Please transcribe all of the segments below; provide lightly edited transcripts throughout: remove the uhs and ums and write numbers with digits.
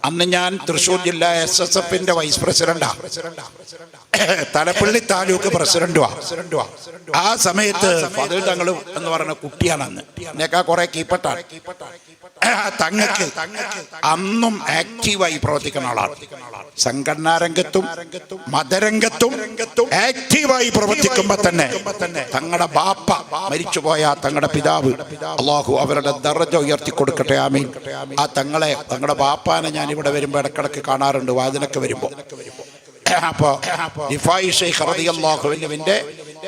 അന്ന് ഞാൻ തൃശ്ശൂർ ജില്ലാ SSFന്റെ വൈസ് പ്രസിഡന്റാ, തലപ്പള്ളി താലൂക്ക് പ്രസിഡന്റുവാ. ആ സമയത്ത് ഫാദിൽ തങ്ങൾ എന്ന് പറയുന്ന കുട്ടിയാണ് അന്ന്, എന്നേക്കാ കുറെ കീപ്പട്ടാണ്. തങ്ങൾക്ക് അന്നും ആക്റ്റീവായി പ്രവർത്തിക്കുന്ന ആളാണ്. സംഘടനാ രംഗത്തും മതരംഗത്തും ആക്റ്റീവായി പ്രവർത്തിക്കുമ്പോ തന്നെ തങ്ങളുടെ ബാപ്പ മരിച്ചുപോയ തങ്ങളുടെ പിതാവ്, അള്ളാഹു അവരുടെ ദർജ ഉയർത്തി കൊടുക്കട്ടെ, ആമീൻ. ആ തങ്ങളുടെ ബാപ്പാനെ ഞാൻ ഇവിടെ വരുമ്പോ ഇടക്കിടക്ക് കാണാറുണ്ട്, വാതിലൊക്കെ വരുമ്പോ. അപ്പോ റിഫായി ശൈഖ് റളിയല്ലാഹു അൻഹുവിന്റെ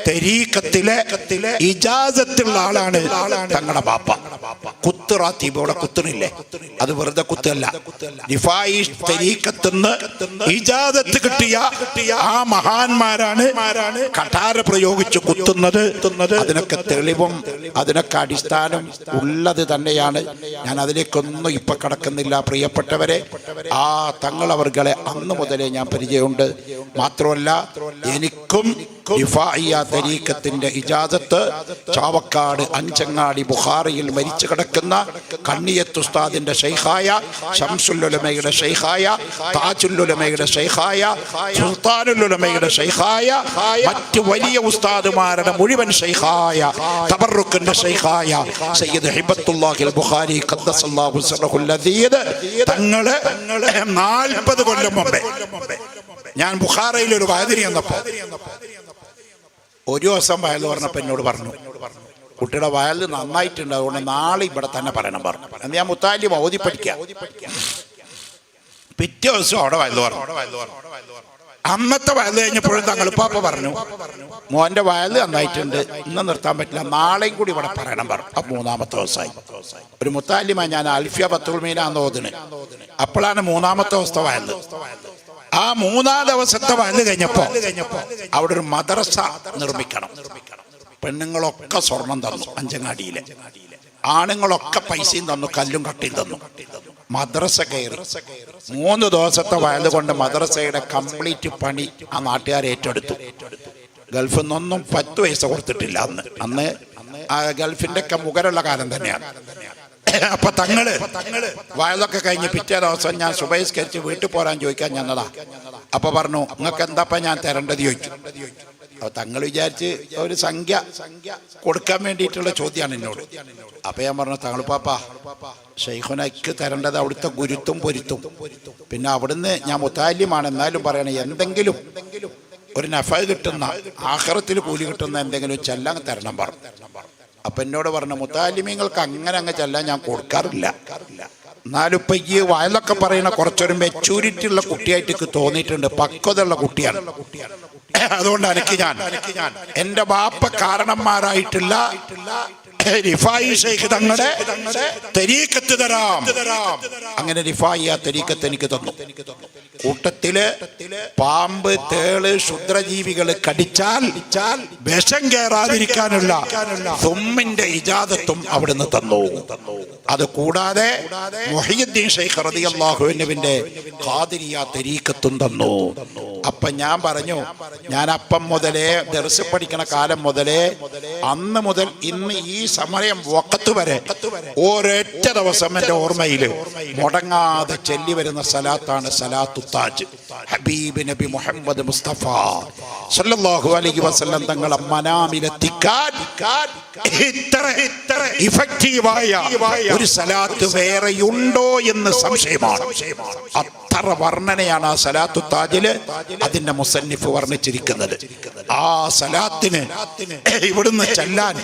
തരീഖത്തിലെ ഇജാസത്തുള്ള ആളാണ് തങ്ങളുടെ ബാപ്പ. കുത്തുറാത്തീബ്, ഇവിടെ കുത്തുന്നില്ലേ, അത് വെറുതെ കുത്തല്ല. റിഫായി തരീഖത്തുനിന്ന് ഇജാസത്ത് കിട്ടിയ ആ മഹാന്മാരാണ് കഠാര പ്രയോഗിച്ച് കുത്തുന്നത്. അതിനൊക്കെ തെളിവും അതിനൊക്കെ അടിസ്ഥാനം ഉള്ളത് തന്നെയാണ്. ഞാൻ അതിലേക്കൊന്നും ഇപ്പൊ കടക്കുന്നില്ല. പ്രിയപ്പെട്ടവരെ, ആ തങ്ങളവർകളെ അന്ന് മുതലേ ഞാൻ പരിചയമുണ്ട്. മാത്രമല്ല, എനിക്കും റിഫാഇയ്യ തരീഖത്തിന്റെ ഇജാസത്ത് ചാവക്കാട് അഞ്ചങ്ങാടി ബുഖാറിയിൽ മരിച്ചു കിടക്കുന്ന കണ്ണിയത്ത് ഉസ്താദിന്റെ ശൈഖായ, ശംസുൽ ഉലമയുടെ ശൈഖായ, താജുൽ ഉലമയുടെ ശൈഖായ, സുൽത്താനുൽ ഉലമയുടെ ശൈഖായ, മറ്റു വലിയ ഉസ്താദുമാരുടെ മുഴുവൻ ശൈഖായ, തബറുക്കിന്റെ ശൈഖായ സയ്യിദ് ഹിബത്തുല്ലാഹിൽ ബുഖാരി ഖദ്ദസല്ലാഹു സിറഹുൽ അദീദ് തങ്ങള് 40 കൊല്ലം മുമ്പേ ഞാൻ ബുഖാറയിൽ ഒരു വയതിരി വന്നപ്പോ ഒരു ദിവസം വയൽ പറഞ്ഞപ്പോ എന്നോട് പറഞ്ഞു, കുട്ടിയുടെ വയൽ നന്നായിട്ടുണ്ട്, അതുകൊണ്ട് നാളെ ഇവിടെ തന്നെ പറയണം പറഞ്ഞു. എന്ന് ഞാൻ മുത്താലിം ഓതി പഠിക്കാം. പിറ്റേ ദിവസം അവിടെ വയൽ പറഞ്ഞു. അന്നത്തെ വയൽ കഴിഞ്ഞപ്പോഴും തങ്ങളിപ്പാപ്പ പറഞ്ഞു, മോന്റെ വയൽ നന്നായിട്ടുണ്ട്, ഇന്ന് നിർത്താൻ പറ്റില്ല, നാളെയും കൂടി ഇവിടെ പറയണം പറഞ്ഞു. അപ്പൊ 3-ാമത്തെ ദിവസമായി. ഒരു മുത്താലിമ ഞാൻ അൽഫിയ ബത്തുൽ മീനാന്ന് ഓതിന്. അപ്പോഴാണ് 3-ാമത്തെ ദിവസത്തെ വയൽ. ആ 3-ാം ദിവസത്തെ വയൽ കഴിഞ്ഞപ്പോ അവിടെ ഒരു മദ്രസ നിർമ്മിക്കണം. പെണ്ണുങ്ങളൊക്കെ സ്വർണം തന്നു അഞ്ചങ്ങാടിയിലെ, ആണുങ്ങളൊക്കെ പൈസയും തന്നു, കല്ലും കട്ടിയും തന്നു. മദ്രസ കയറി 3 ദിവസത്തെ വയൽ കൊണ്ട് മദ്രസയുടെ കംപ്ലീറ്റ് പണി ആ നാട്ടുകാർ ഏറ്റെടുത്തു. ഗൾഫിൽ നിന്നൊന്നും 10 പൈസ കൊടുത്തിട്ടില്ല അന്ന്. ആ ഗൾഫിന്റെ ഒക്കെ മുഖരുള്ള കാലം തന്നെയാണ്. അപ്പൊ തങ്ങള് വയലൊക്കെ കഴിഞ്ഞ് പിറ്റേ ദിവസം ഞാൻ സുബഹിസ്കരിച്ച് വീട്ടിൽ പോരാൻ ചോദിക്കാൻ ചെന്നതാ. അപ്പൊ പറഞ്ഞു, നിങ്ങൾക്ക് എന്താ ഞാൻ തരേണ്ടത് ചോദിച്ചു. അപ്പൊ തങ്ങൾ വിചാരിച്ച് ഒരു സംഖ്യ കൊടുക്കാൻ വേണ്ടിയിട്ടുള്ള ചോദ്യമാണ് എന്നോട്. അപ്പൊ ഞാൻ പറഞ്ഞു, തങ്ങൾ പാപ്പ ഷെയ്ഖുനക്ക് തരേണ്ടത് അവിടുത്തെ ഗുരുത്തും പൊരുത്തും, പിന്നെ അവിടുന്ന് ഞാൻ മുത്താലിമാണ്, എന്നാലും പറയണേ എന്തെങ്കിലും ഒരു നഫ കിട്ടുന്ന, ആഖിറത്തിൽ കൂലി കിട്ടുന്ന എന്തെങ്കിലും ചെല്ലാൻ തരണം പറഞ്ഞു. അപ്പൊ എന്നോട് പറഞ്ഞു, മുത്താലിമീങ്ങൾക്ക് അങ്ങനെ ചെല്ലാൻ ഞാൻ കൊടുക്കാറില്ല, എന്നാലും ഇപ്പൊ ഈ വയലൊക്കെ പറയുന്ന കുറച്ചൊരു മെച്ചൂരിറ്റി ഉള്ള കുട്ടിയായിട്ട് തോന്നിയിട്ടുണ്ട്, പക്വതയുള്ള കുട്ടിയാണ്. അതുകൊണ്ട് എനിക്ക് ഞാൻ എന്റെ ബാപ്പ കാരണന്മാരായിട്ടുള്ള റിഫായി ശൈഖ് തങ്ങളുടെ തരീഖത്ത് തരാം. അങ്ങനെ റിഫായി ആ തരീഖത്ത് എനിക്ക് തന്നു. കൂട്ടത്തില് പാമ്പ്, തേള്, ക്ഷുദ്രജീവികൾ കടിച്ചാൽ വിഷം കയറാതിരിക്കാനുള്ള സുമ്മിന്റെ ഇജാദത്തും അവിടുന്ന് തന്നു. അത് കൂടാതെ മുഹയ്യിദ്ദീൻ ശൈഖ് റളിയല്ലാഹു അൻഹുവിന്റെ ഖാദിരിയ തരീഖത്തും തന്നു. അപ്പൊ ഞാൻ പറഞ്ഞു, ഞാൻ അപ്പം മുതലേ ദർസ് പഠിക്കണ കാലം മുതലേ അന്ന് മുതൽ ഇന്ന് ഈ സമയം വഖത്ത് വരെ ഒരൊറ്റ ദിവസം എന്റെ ഓർമ്മയിൽ മുടങ്ങാതെ ചൊല്ലി വരുന്ന സലാത്താണ് സലാത്തു താജ്. ഹബീബ് നബി മുഹമ്മദ് മുസ്തഫ സല്ലല്ലാഹു അലൈഹി വസല്ലം തങ്ങളെ മനാമിലെത്തിക്കാൻ ഇത്ര ഇഫക്റ്റീവായ ഒരു സലാത്ത് വേറെയുണ്ടോ എന്ന് സംശയമാണ്. അത്ര വർണ്ണനയാണ് ആ സലാത്തു താജില് അതിന്റെ മുസന്നിഫ് വർണ്ണിച്ചിരിക്കുന്നത്. ആ സലാത്തിന് ഇവിടുന്ന് ചെല്ലാൻ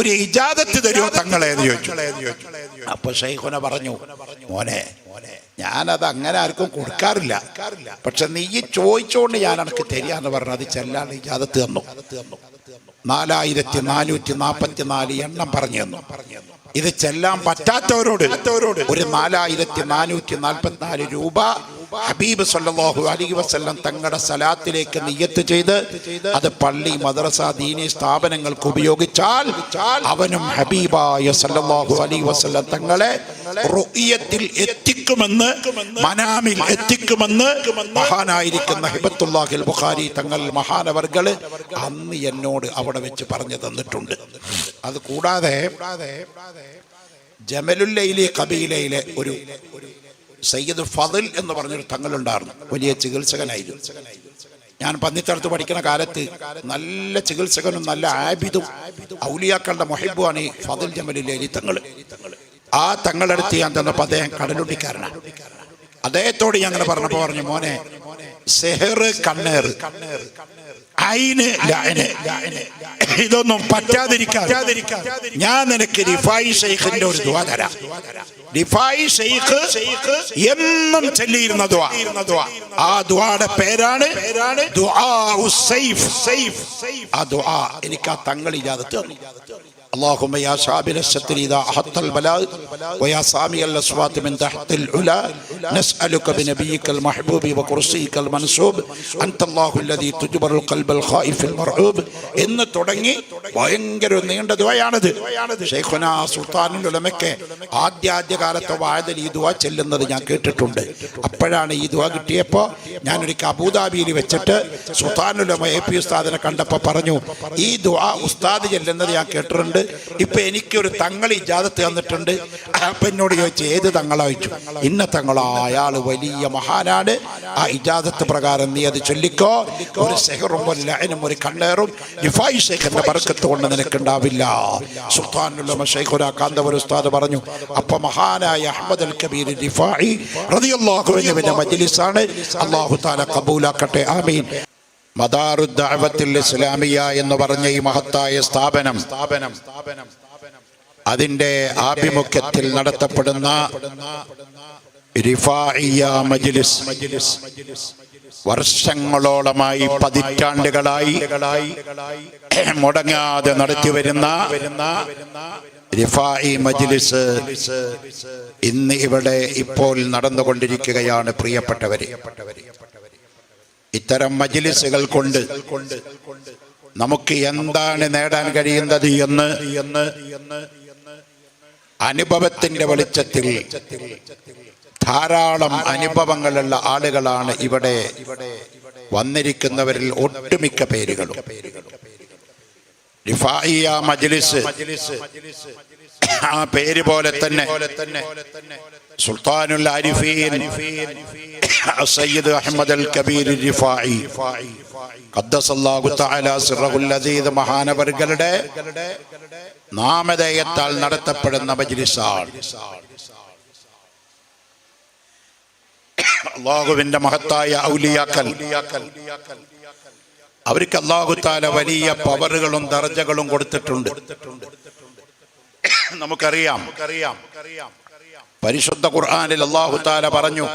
ഒരു ഇജാദത്ത് തരുമോ തങ്ങളെ എന്ന് ചോദിച്ചു. അപ്പൊ ശൈഖുന പറഞ്ഞു, മോനെ ഞാനത് അങ്ങനെ ആർക്കും കൊടുക്കാറില്ല, പക്ഷെ നീ ചോദിച്ചോണ്ട് ഞാൻ എനിക്ക് തരികയെന്ന് പറഞ്ഞു. അത് ചെല്ലാൻ ഇജാദത്ത് തന്നു. 4444 എണ്ണം പറഞ്ഞു തന്നു. ഇത് ചെല്ലാൻ പറ്റാത്തവരോട് ഒരു 4444 രൂപ ഹബീബ് സല്ലല്ലാഹു അലൈഹി വസല്ലം തങ്ങളുടെ സലാത്തിലേക്ക് നിയ്യത്ത് ചെയ്ത് അത് പള്ളി, മദ്രസ, ദീനി സ്ഥാപനങ്ങൾക്ക് ഉപയോഗിച്ചാൽ അവനും ഹബീബായ സല്ലല്ലാഹു അലൈഹി വസല്ലം തങ്ങളെ റുഇയത്തിൽ എത്തിക്കുമെന്ന്, മനാമിൽ എത്തിക്കുമെന്ന് മഹാനായിരിക്കുന്ന ഹിബത്തുല്ലാഹിൽ ബുഖാരി തങ്ങൾ മഹാനവർകള് അന്ന് എന്നോട് അവിടെ വെച്ച് പറഞ്ഞു തന്നിട്ടുണ്ട്. അത് കൂടാതെ ജമലുൽ ലൈലി ഖബീലയിലെ സയ്യിദ് ഫضൽ എന്ന് പറഞ്ഞൊരു തങ്ങളുണ്ടായിരുന്നു. വലിയ ചികിത്സകനായിരുന്നു. ഞാൻ പന്നിത്തടത്ത് പഠിക്കുന്ന കാലത്ത് നല്ല ചികിത്സകനും നല്ല ആബിദും ഔലിയാക്കളുടെ മുഹിബുമാണ് ഈ ഫضൽ ജമലുൽ തങ്ങൾ. ആ തങ്ങളടുത്ത് ഞാൻ തന്നപ്പോൾ അദ്ദേഹം കടലുണ്ടിക്കാരനാണ്. അദ്ദേഹത്തോട് ഞങ്ങൾ പറഞ്ഞപ്പോൾ പറഞ്ഞു, മോനെ സെഹർ, കണ്ണേർ, ഐന്, ലഅന് ഇതൊന്നും പറ്റാതിരിക്കാൻ ഞാൻ നിനക്ക് റിഫായി ശൈഖിന്റെ ഒരു ദുആ തരാം. റിഫായി ശൈഖ് എന്നും ചൊല്ലിയിരുന്ന ദുആ, ആ ദുആയുടെ പേരാണ് ദുആഉസ് സൈഫ്. ആ ദുആ എനിക്ക് ആ തങ്ങൾ ഇജാസത്ത് തന്നു. اللهم يا شابر الستر إذا أحط البلاء ويا سامي الأصوات من تحت العلا نسألك بنبيك المحبوب وكرسيك المنصوب أنت الله الذي تجبر القلب الخائف المرعوب എന്ന് തുടങ്ങി ഭയങ്കര നീണ്ട ദുആയാണിത്. ശൈഖുന സുൽത്താനുൽ ഉലമയ്ക്ക് ആദ്യ കാലത്തെ വായതിൽ ഈ ദുആ ചെല്ലുന്നത് ഞാൻ കേട്ടിട്ടുണ്ട്. അപ്പോഴാണ് ഈ ദുആ കിട്ടിയപ്പോൾ ഞാനൊരിക്കൽ അബൂദാബിയിൽ വെച്ചിട്ട് സുൽത്താനുൽ ഉലമ AP ഉസ്താദിനെ കണ്ടപ്പോൾ പറഞ്ഞു, ഈ ദുആ ഉസ്താദ് ചെല്ലുന്നത് ഞാൻ കേട്ടിട്ടുണ്ട്, ഇപ്പൊ എനിക്കൊരു തങ്ങൾ ഇജാസത്ത് തന്നിട്ടുണ്ട്. അപ്പൊ എന്നോട് ചോദിച്ചു, ഏത് തങ്ങളാ ചോദിച്ചു. ഇന്ന തങ്ങളോ, അയാൾ വലിയ മഹാനാണ്, ആ ഇജാസത്ത് പ്രകാരം നീ അത് ചൊല്ലിക്കോ. ഒരു സെഹറും ഒരു ലഅനും ഒരു കണ്ണേറും റിഫായി ശൈഖിന്റെ ബർക്കത്ത് കൊണ്ട് നിനക്കുണ്ടാവില്ല. സുൽത്താനുൽ ഉലമ ശൈഖുനാ കാന്തപുരം ഉസ്താദ് പറഞ്ഞു. അപ്പൊ മഹാനായ അഹ്മദ് അൽ കബീർ റിഫായി റളിയല്ലാഹു അൻഹുവിന്റെ മജ്ലിസാണ്. അല്ലാഹു തആല ഖബൂലാക്കട്ടെ, ആമീൻ. മദാറുദ് ദഅവത്തുൽ ഇസ്ലാമിയ എന്ന് പറഞ്ഞ ഈ മഹത്തായ സ്ഥാപനം അതിന്റെ ആഭിമുഖ്യത്തിൽ നടത്തപ്പെടുന്ന റിഫാഇയ്യ മജ്ലിസ് വർഷങ്ങളോളമായി, പതിറ്റാണ്ടുകളായി മുടങ്ങാതെ നടത്തിവരുന്ന റിഫാഇ മജ്ലിസ് ഇന്ന് ഇവിടെ ഇപ്പോൾ നടന്നുകൊണ്ടിരിക്കുകയാണ്. പ്രിയപ്പെട്ടവരെ, ഇത്തരം മജ്ലിസുകൾ കൊണ്ട് നമുക്ക് എന്താണ് നേടാൻ കഴിയുന്നത് എന്ന് അനുഭവത്തിന്റെ വെളിച്ചത്തിൽ ധാരാളം അനുഭവങ്ങളുള്ള ആളുകളാണ് ഇവിടെ വന്നിരിക്കുന്നവരിൽ ഒട്ടുമിക്ക പേരുകളും. റിഫാഇയ്യ മജ്ലിസ് ആ പേര് പോലെ തന്നെ സുൽത്താനുൽ ആരിഫീൻ സയ്യിദ് അഹ്മദ് അൽ കബീർ റിഫാഇ ഖദ്ദസല്ലാഹു തആല സിറഹുൽ അസീദ് മഹാനവർകളുടെ നാമധേയത്താൽ നടത്തപ്പെടുന്ന മജ്ലിസാണ്. അല്ലാഹുവിന്റെ മഹത്തായ ഔലിയാക്കൾ, അവർക്ക് അല്ലാഹു തആല വലിയ പവറുകളും ദർജകളും കൊടുത്തിട്ടുണ്ട്. നമുക്കറിയാം, പരിശുദ്ധ ഖുർആനിൽ അല്ലാഹു തആല പറഞ്ഞു,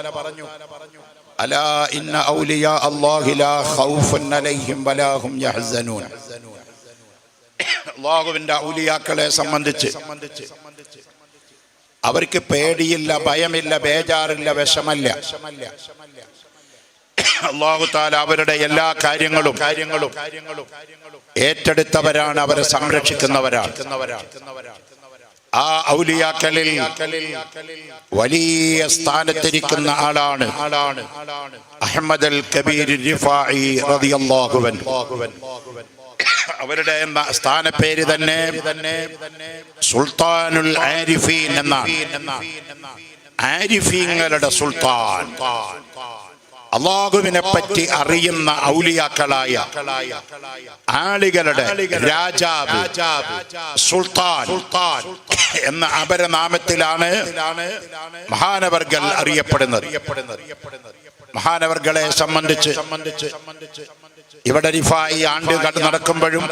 അലാ ഇന്ന ഔലിയാ അല്ലാഹി ലാ ഖൗഫുൻ അലൈഹിം വലാ ഹും യഹ്സനൂൻ. അല്ലാഹുവിന്റെ ഔലിയാക്കളെ സംബന്ധിച്ച് അവർക്ക് പേടിയില്ല, ഭയമില്ല, ബേജാറില്ല, വിഷമല്ല. അല്ലാഹു തആല അവരുടെ എല്ലാ കാര്യങ്ങളും ഏറ്റെടുത്തവരാണ്, അവരെ സംരക്ഷിക്കുന്നവരാണ്. ആ ഔലിയാക്കളിൽ വലിയ സ്ഥാനത്തിരിക്കുന്ന ആളാണ് അഹ്മദ് അൽ കബീർ റിഫാഇ റളിയല്ലാഹു അൻഹു. അവരുടെ സ്ഥാനപ്പേര് തന്നെ സുൽത്താനുൽ ആരിഫീൻ എന്നാണ്. ആരിഫീങ്ങളുടെ സുൽത്താൻ, അല്ലാഹുവിനെ പറ്റി അറിയുന്ന ഔലിയാക്കളായ ആളുകളുടെ രാജാവ്, സുൽത്താൻ എന്ന അപരനാമത്തിലാണ് മഹാനവർകൾ അറിയപ്പെടുന്നത്. മഹാനവർകളെ സംബന്ധിച്ച് ഇവിടെ റിഫാഇ ആണ്ട് നടക്കുമ്പോഴും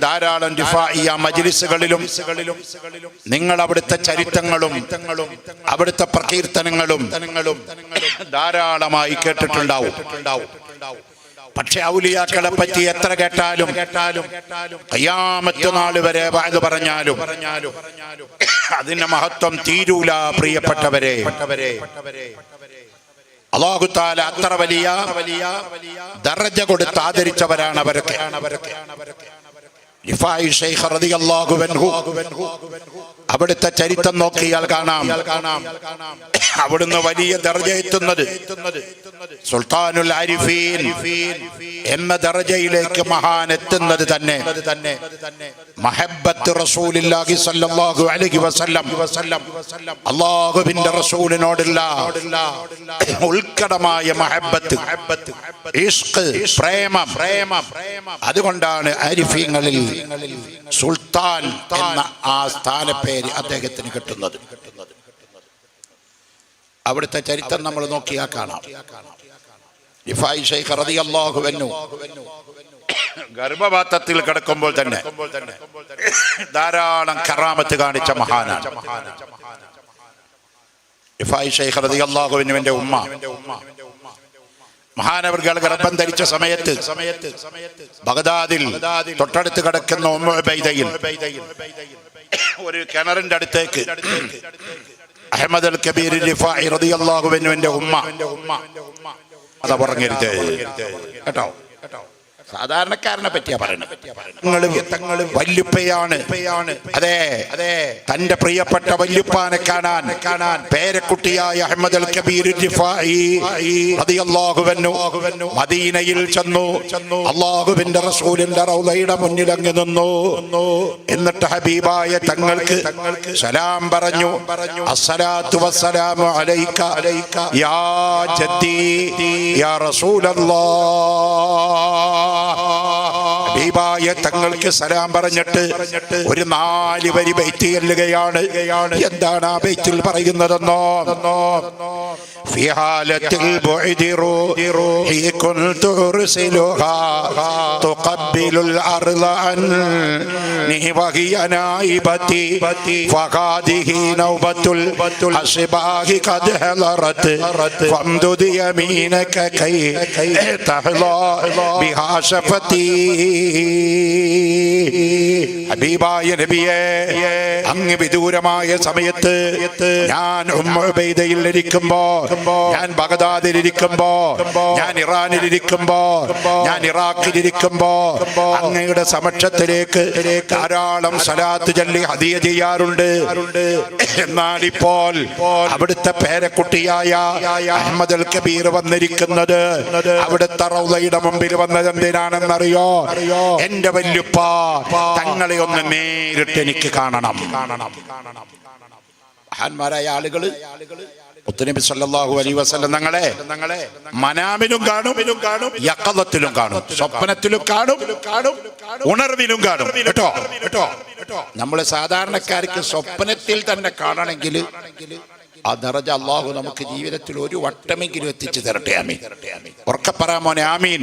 ധാരാളം റിഫാഇയ്യ മജ്ലിസുകളിലും നിങ്ങൾ അവിടുത്തെ ചരിത്രങ്ങളും അവിടുത്തെ പ്രകീർത്തനങ്ങളും ധാരാളമായി കേട്ടിട്ടുണ്ടാവും. പക്ഷെ ഔലിയാക്കളെ പറ്റി എത്ര കേട്ടാലും ഖിയാമത്ത് നാൾ വരെ വഅദ് പറഞ്ഞാലും അതിന്റെ മഹത്വം തീരൂല. പ്രിയപ്പെട്ടവരെ, അല്ലാഹു തആല അത്ര വലിയ ദർജ കൊടുത്ത് ആദരിച്ചവരാണ് അവരൊക്കെ. റിഫാഇ ശൈഖ് റളിയല്ലാഹു അൻഹു, അവിടുത്തെ ചരിത്രം നോക്കിയാൽ കാണാം അവിടുന്ന് വലിയ ദർജ എത്തുന്നത് സുൽത്താനുൽ ആരിഫീൻ എന്ന ദറജയിലേക്ക് മഹാൻ എത്തുന്നത് തന്നെ മഹബ്ബത്ത് റസൂലുള്ളാഹി സ്വല്ലല്ലാഹു അലൈഹി വസല്ലം അല്ലാഹുവിന്റെ റസൂലിനോടുള്ള ഉൽക്കടമായ മഹബ്ബത്ത്, ഇഷ്ഖ്, പ്രേമം. അതുകൊണ്ടാണ് ആരിഫീങ്ങളിൽ സുൽത്താൻ എന്ന ആ സ്ഥാനപ്പേര് അദ്ദേഹത്തിന് കിട്ടുന്നത്. അവിടുത്തെ ചരിത്രം നമ്മൾ നോക്കിയാൽ കാണാം. റിഫായി ശൈഖ് റളിയല്ലാഹു അൻഹു ഗർഭപാത്രത്തിൽ കിടക്കുമ്പോൾ തന്നെ ധാരാളം കറാമത്ത് കാണിച്ച മഹാനാണ്. റിഫായി ശൈഖ് റളിയല്ലാഹു അൻഹുവിന്റെ ഉമ്മ മഹാനവർകൾ ഗർഭം ധരിച്ച സമയത്ത് ബഗ്ദാദിൽ തൊട്ടടുത്ത് കിടക്കുന്ന ഉമ്മു ഉബൈദയിൽ ഒരു കിണറിന്റെ അടുത്തേക്ക് അഹ്മദ് അൽ കബീർ റിഫായി റളിയല്ലാഹു അൻഹുവിന്റെ ഉമ്മ അതാ പറഞ്ഞരുത് കേട്ടോ. സാധാരണക്കാരനെ പറ്റിയാ പറയുന്നത്. തങ്ങള് വല്യുപ്പയാണ്. അതെ, തന്റെ പ്രിയപ്പെട്ട വല്യുപ്പാനെ കാണാൻ പേരക്കുട്ടിയായ അഹ്മദ് അൽ കബീർ റിഫായി റളിയല്ലാഹു അൻഹു മദീനയിൽ ചെന്നു. അല്ലാഹുവിന്റെ റസൂലിന്റെ റൗളയുടെ മുന്നിൽ അങ്ങ് നിന്നു. എന്നിട്ട് ഹബീബായ തങ്ങൾക്ക് സലാം പറഞ്ഞു. അസ്സലാത്തു വസ്സലാമു അലൈക യാ ജദ്ദി യാ റസൂലല്ലാഹ്. ഹബീബായ തങ്ങൾക്ക് സലാം പറഞ്ഞിട്ട് ഒരു 4 വരി ബൈത്ത് ചൊല്ലുകയാണ്. എന്താണ് ആ ബൈത്തിൽ പറയുന്നതെന്നോ? في حالة البعد روحي كنت أرسلها تقبل الأرض عني وهي نائبتي فهذه نوبة الأشباه قد حضرت فامدد يمينك كي تحظى بها شفتي. ഹബീബായ നബിയേ, അങ്ങ് വിദൂരമായ സമയത്ത് ഞാൻ ഉമ്മു ഉബൈദയിൽ ഇരിക്കുമ്പോ, ഞാൻ ബഗ്ദാദിലിരിക്കുമ്പോ, ഞാൻ ഇറാനിലിരിക്കുമ്പോ, ഞാൻ ഇറാഖിലിരിക്കുമ്പോ അങ്ങയുടെ സമക്ഷത്തിലേക്ക് ധാരാളം സലാത്ത് ചൊല്ലി ഹദിയ ചെയ്യാറുണ്ട്. എന്നാൽ ഇപ്പോൾ അവിടുത്തെ പേരക്കുട്ടിയായ അഹ്മദ് അൽ കബീർ വന്നിരിക്കുന്നത് അവിടുത്തെ റൗളയുടെ മുമ്പിൽ വന്നത് എന്തിനാണെന്നറിയോ? എന്റെ വല്യുപ്പ തങ്ങളെ ഒന്ന് നേരിട്ട് എനിക്ക് കാണണം. മഹാന്മാരായ ആളുകള് മുത്തുനബി സല്ലല്ലാഹു അലൈഹി വസല്ലം തങ്ങളെ മനാമിലും കാണും, യഖദത്തിലും കാണും, സ്വപ്നത്തിലും കാണും, ഉണർവിലും കാണും. കേട്ടോ, നമ്മള് സാധാരണക്കാർക്ക് സ്വപ്നത്തിൽ തന്നെ കാണണമെങ്കിൽ ആ ദറജ അല്ലാഹു നമുക്ക് ജീവിതത്തിൽ ഒരു വട്ടമെങ്കിലും എത്തിച്ചു തരട്ടെ. ആമീൻ. ഉറക്കെ പറ മോനെ, ആമീൻ.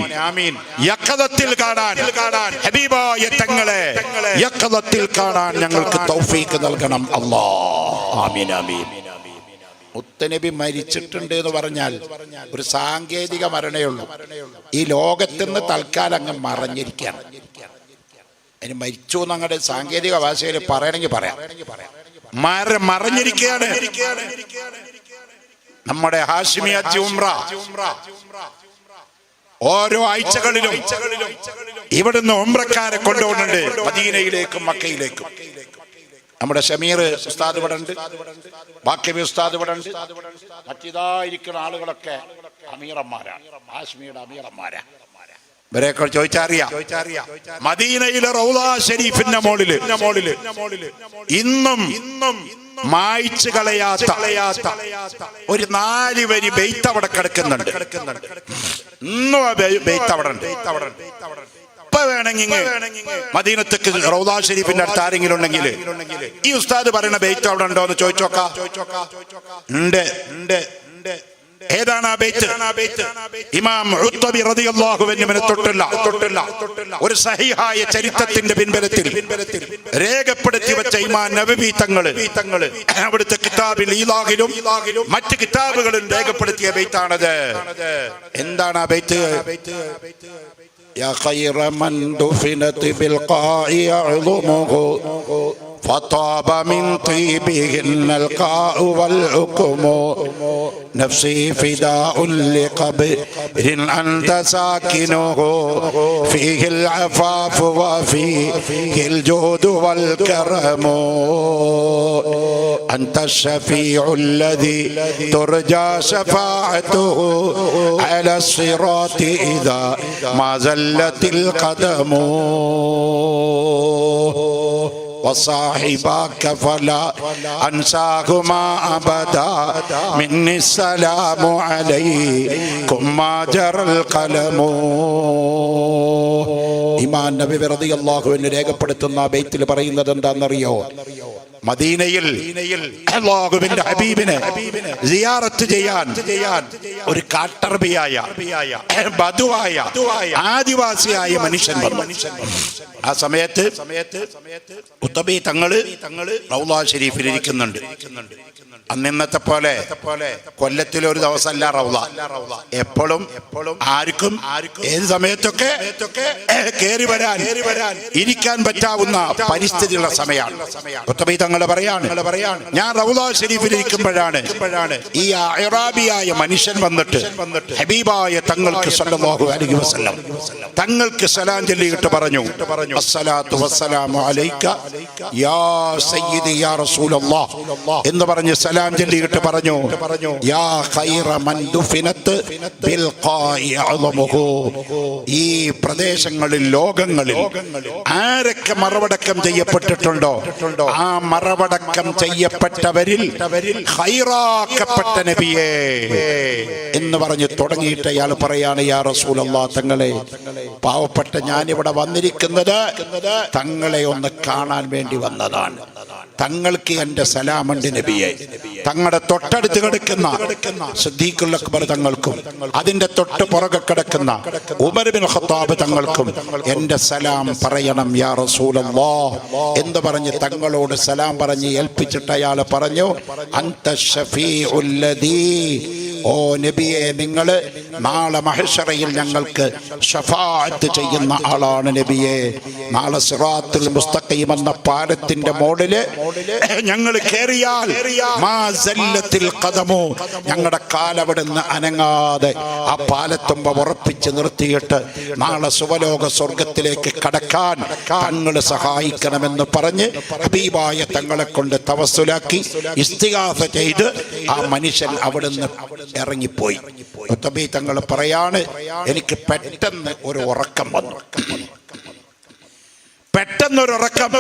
യഖദത്തിൽ കാണാൻ ഹബീബായ തങ്ങളെ യഖദത്തിൽ കാണാൻ ഞങ്ങൾക്ക് തൗഫീഖ് നൽകണം അല്ലാഹ്. ആമീൻ. മുത്തനബി മരിച്ചിട്ടുണ്ട് എന്ന് പറഞ്ഞാൽ ഒരു സാങ്കേതിക മരണേ ഉള്ളൂ. ഈ ലോകത്തുനിന്ന് തൽക്കാലം അങ്ങ് മറഞ്ഞിരിക്കുകയാണ്. ഇനി മരിച്ചു എന്നങ്ങടെ സാങ്കേതിക ഭാഷയിൽ പറയണമെങ്കിൽ പറയാം, മറഞ്ഞിരിക്കുകയാണ്. നമ്മുടെ ഹാഷിമി ഹജ്ജ് ഉംറ ഓരോ ആഴ്ചകളിലും ഇവിടുന്ന് ഉംറക്കാരെ കൊണ്ടുപോകുന്നുണ്ട് മദീനയിലേക്കും മക്കയിലേക്കും. നമ്മുടെ ഷമീർ ഉസ്താദ് ഇവിടെ ഉണ്ട്, ബാക്കി ഉസ്താദ് ഇവിടെ ഉണ്ട്. മറ്റിതായിരിക്കുന്ന ആളുകളൊക്കെ അമീറന്മാരാണ്, ഹാഷിമിയുടെ അമീറന്മാരാ. ഇവരെയൊക്കെ ചോദിച്ചറിയാം. മദീനയിലെ റൗള ഷരീഫിന്റെ മോളില് ഇന്നും മായ്ച്ചു കളയാത്ത ഒരു 4 വരി ബെയ്ത്ത് അവിടെ കിടക്കുന്നുണ്ട്. ഇന്നും ആ ബെയ്ത്ത് അവിടെ ഉണ്ട്. ഇപ്പൊ വേണമെങ്കിൽ മദീനത്തേക്ക് റൗള ഷരീഫിന്റെ അടുത്ത് ആരെങ്കിലും ഉണ്ടെങ്കിൽ ഈ ഉസ്താദ് പറയുന്ന ബെയ്ത്ത് അവിടെ ഉണ്ടോ എന്ന് ചോദിച്ചോക്കാം. ഉണ്ട്. ഏതാണ് ആ ബൈത്ത്? ഇമാം ഉത്ബി റളിയല്ലാഹു അൻഹുവിനെ തൊട്ടുള്ള ഒരു സഹിഹായ ചരിത്രത്തിന്റെ പിൻബലത്തിൽ രേഖപ്പെടുത്തി വെച്ച ഇമാം നബവി തങ്ങള് അവിടുത്തെ കിതാബിൽ ഈലാഹിലും മറ്റ് കിതാബുകളിലും രേഖപ്പെടുത്തിയ ബൈത്താണത്. എന്താണ് ആ ബൈത്ത്? يا خير من دفنت بالقاع يعظمه فطاب من طيبهن القاء والحكم نفسي فداء لقبر أنت ساكنه فيه العفاف وفيه الجود والكرم أنت الشفيع الذي ترجى شفاعته على الصراط إذا ما زلت القدم وصاحباك فلا أنساهما أبدا مني السلام عليكم ما جرى القلم. ഇമാം നബി റളിയല്ലാഹു അൻഹു രേഖപ്പെടുത്തുന്ന ബൈത്തിൽ പറയുന്നത് എന്താണെന്നറിയോ? മദീനയിൽ അല്ലാഹുവിന്റെ ഹബീബിനെ സിയാറത്ത് ചെയ്യാൻ ഒരു കാട്ടറബിയായ ബദുവായ ആദിവാസിയായ മനുഷ്യൻ വന്നു. ആ സമയത്ത് ഉത്തബി തങ്ങള് റൗള ശരീഫിൽ ഇരിക്കുന്നുണ്ട്. അന്നിന്നത്തെ പോലെ കൊല്ലത്തിലൊരു ദിവസമല്ല റൗള. എപ്പോഴും ആർക്കും ഏത് സമയത്തൊക്കെ കേറി വരാൻ ഇരിക്കാൻ പറ്റാവുന്ന പരിസ്ഥിതിയുള്ള സമയമാണ്. ഉത്തബി തങ്ങൾ പറയാണ്, ഞാൻ റൗള ശരീഫിൽ ഇരിക്കുമ്പോഴാണ് ഈ അറാബിയായ മനുഷ്യൻ വന്നിട്ട് ഹബീബായ തങ്ങൾക്ക് സല്ലല്ലാഹു അലൈഹി വസല്ലം തങ്ങൾക്ക് സലാം ചൊല്ലിയിട്ട് പറഞ്ഞു, അസ്സലാത്തു വസ്സലാമു അലൈക യാ സയ്യിദി യാ റസൂലല്ലാഹ് എന്ന് പറഞ്ഞ് സലാം ചൊല്ലിയിട്ട് പറഞ്ഞു, യാ ഖൈറ മൻ ദുഫിനത് ബിൽ ഖാഇ അളമുഹു. ഈ പ്രദേശങ്ങളിൽ ലോകങ്ങളിൽ ആരൊക്കെ മറവടക്കം ചെയ്യപ്പെട്ടിട്ടുണ്ടോ ആ മറവടക്കം ചെയ്യപ്പെട്ടവരിൽ ഖൈറാക്കപ്പെട്ട നബിയേ എന്ന് പറഞ്ഞ് തുടങ്ങിയിട്ട് അയാൾ പറയാണ്, യാ റസൂലല്ലാഹ് തങ്ങളെ, പാവപ്പെട്ട ഞാൻ ഇവിടെ വന്നിരിക്കുന്നത് തങ്ങളെ ഒന്ന് കാണാൻ വേണ്ടി വന്നതാണ്. തങ്ങൾക്ക് എന്റെ സലാമുണ്ട് നബിയെ. തങ്ങളുടെ തൊട്ടടുത്ത് കിടക്കുന്ന സിദ്ദീഖുൽ അക്ബർ തങ്ങൾക്കും അതിന്റെ തൊട്ട് പുറകെ കിടക്കുന്ന ഉമർ ബിൻ ഖത്താബ് തങ്ങൾക്കും എന്റെ സലാം പറയണം യാ റസൂലല്ലാഹ് എന്ന് പറഞ്ഞ് തങ്ങളോട് സലാം പറഞ്ഞ് ഏൽപ്പിച്ചിട്ട് അയാൾ പറഞ്ഞു, അൻത ശഫീഉൽ ലദീ, ഓ നബിയെ, നിങ്ങൾ നാളെ മഹ്ശറയിൽ ഞങ്ങൾക്ക് ശഫാഅത്ത് ചെയ്യുന്ന ആളാണ് നബിയെ. നാളെ സിറാത്തുൽ മുസ്തഖീം എന്ന പാലത്തിന്റെ മോളില് ഞങ്ങൾ കേറിയാൽ മാ സല്ലത്തിൽ ഖദമു, ഞങ്ങളുടെ കാലവിടുന്ന് അനങ്ങാതെ ആ പാലത്തുമ്പ ഉറപ്പിച്ച് നിർത്തിയിട്ട് നാളെ സുവലോക സ്വർഗത്തിലേക്ക് കടക്കാൻ തങ്ങൾ സഹായിക്കണമെന്ന് പറഞ്ഞ് ഹബീബായ തങ്ങളെ കൊണ്ട് തവസ്സുലാക്കി ഇസ്തിഗാസ ചെയ്ത് ആ മനുഷ്യൻ അവിടുന്ന് ഇറങ്ങിപ്പോയി. ഉത്തബി തങ്ങൾ പറയാണ്, എനിക്ക് പെട്ടെന്ന് ഒരു ഉറക്കം വന്നു. പെട്ടെന്നൊരുറക്കം.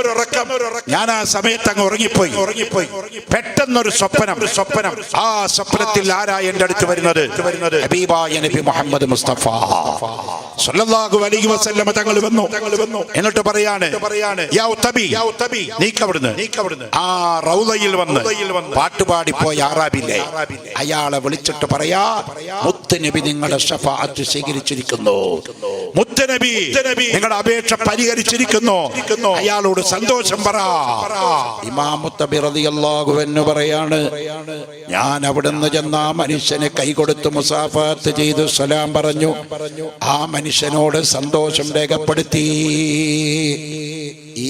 ഞാൻ ആ സമയത്ത് അങ്ങ് ഉറങ്ങിപ്പോയി. പെട്ടെന്നൊരു സ്വപ്നം. ആ സ്വപ്നത്തിൽ ആരാ എന്റെ അടുത്ത് വരുന്നത്? ഹബീബായ നബി മുഹമ്മദ് മുസ്തഫ സല്ലല്ലാഹു അലൈഹി വസല്ലം തങ്ങൾ വന്നു. എന്നിട്ട് പറയാണ്, യാ ഉത്തബി, നീക്കവിടുന്ന്. ആ റൗളയിൽ വന്ന് പാട്ടുപാടി പോയ അറാബില്ലേ, അയാളെ വിളിച്ചിട്ട് പറയാ, മുത്തുനബി നിങ്ങളുടെ ശഫാഅത്ത് സ്വീകരിച്ചിരിക്കുന്നു, മുത്തുനബി നിങ്ങളുടെ അപേക്ഷ പരിഹരിച്ചിരിക്കുന്നു, അയാളോട് സന്തോഷം പറ. ഇമാം മുത്തബി റളിയല്ലാഹു അൻഹു പറയാണ്, ഞാൻ അവിടുന്ന് ചെന്ന ആ മനുഷ്യനെ കൈകൊടുത്ത് മുസാഫത്ത് ചെയ്തു സലാം പറഞ്ഞു. ആ മനുഷ്യനോട് സന്തോഷം രേഖപ്പെടുത്തി.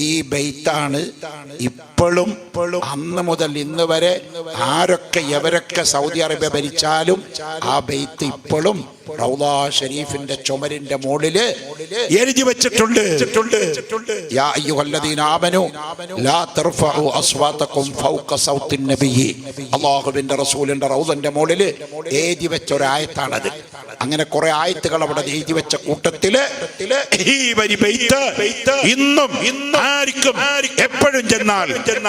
ഈ ബൈത്താണ് ഇപ്പോഴും അന്ന് മുതൽ ഇന്ന് വരെ ആരൊക്കെ എവരൊക്കെ സൗദി അറേബ്യ ഭരിച്ചാലും ആ ബൈത്ത് ഇപ്പോഴും റൗള ഷരീഫിന്റെ ചുമരിന്റെ മുകളില് എഴുതി വെച്ചിട്ടുണ്ട്. യാ അയ്യുഹല്ലദീന ആമനു ലാ തർഫഉ അസ്വാതകും ഫൗക സൗത്തിൻ നബിയ്യി. അല്ലാഹുവിന്റെ റസൂലിന്റെ റൗളന്റെ മുകളില് എഴുതി വെച്ച ഒരു ആയത്താണത്. അങ്ങനെ കുറെ ആയത്തുകൾ അവിടെ എഴുതി വെച്ച കൂട്ടത്തില് ഈ വരി ബൈത്ത് ഇന്നും ആർക്കും എപ്പോഴും ചെന്നാൽ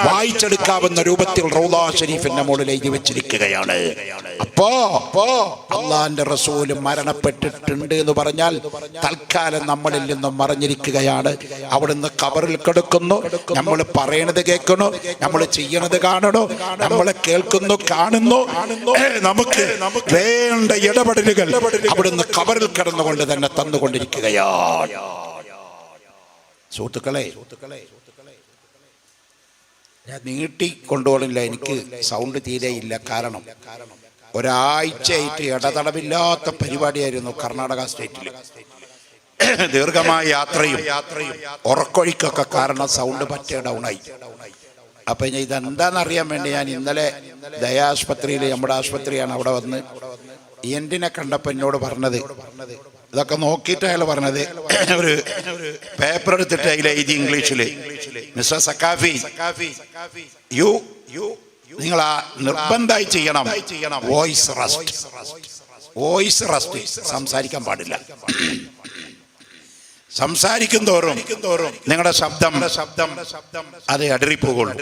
വായിച്ചെടുക്കാവുന്ന രൂപത്തിൽ റൗള ഷരീഫിന്റെ മുകളിൽ എഴുതി വെച്ചിരിക്കുകയാണ്. അപ്പോ അള്ളാന്റെ റസൂല് മരണപ്പെട്ടിട്ടുണ്ട് എന്ന് പറഞ്ഞാൽ തൽക്കാലം നമ്മളിൽ നിന്നും മറഞ്ഞിരിക്കുകയാണ്. അവിടുന്ന് ഖബറിൽ കിടക്കുന്നു, നമ്മൾ പറയണത് കേൾക്കുന്നു, നമ്മൾ ചെയ്യണത് കാണണോ, നമ്മളെ കേൾക്കുന്നു കാണുന്നു. നമുക്ക് വേണ്ട ഇടപെടലുകൾ അവിടുന്ന് ഖബറിൽ കിടന്നുകൊണ്ട് തന്നെ തന്നുകൊണ്ടിരിക്കുകയാണ്. സുഹൃത്തുക്കളെ, ഞാൻ നീട്ടിക്കൊണ്ടുപോകില്ല, എനിക്ക് സൗണ്ട് തീരെയില്ല. കാരണം ഒരാഴ്ചയായിട്ട് ഇടതടവില്ലാത്ത പരിപാടിയായിരുന്നു കർണാടക സ്റ്റേറ്റിൽ. ദീർഘമായ യാത്രയും ഉറക്കൊഴിക്കൊക്കെ കാരണം സൗണ്ട് പറ്റേ ഡൗണായി. അപ്പൊ ഇതെന്താണെന്നറിയാൻ വേണ്ടി ഞാൻ ഇന്നലെ ദയാശുപത്രിയിൽ, നമ്മുടെ ആശുപത്രിയാണ്, അവിടെ വന്ന് എൻഡിനെ കണ്ടപ്പോൾ എന്നോട് പറഞ്ഞത്, ഇതൊക്കെ നോക്കിയിട്ട് അയാൾ പറഞ്ഞത്, ഒരു പേപ്പർ എടുത്തിട്ട് അതിൽ എഴുതി ഇംഗ്ലീഷിൽ, മിസ്റ്റർ സക്കാഫി, നിങ്ങൾ ആ നിർബന്ധമായി ചെയ്യണം വോയിസ് റെസ്റ്റ്. സംസാരിക്കാൻ പാടില്ല. സംസാരിക്കും തോറും നിങ്ങളുടെ ശബ്ദം അത് അടറിപ്പോകുള്ളൂ.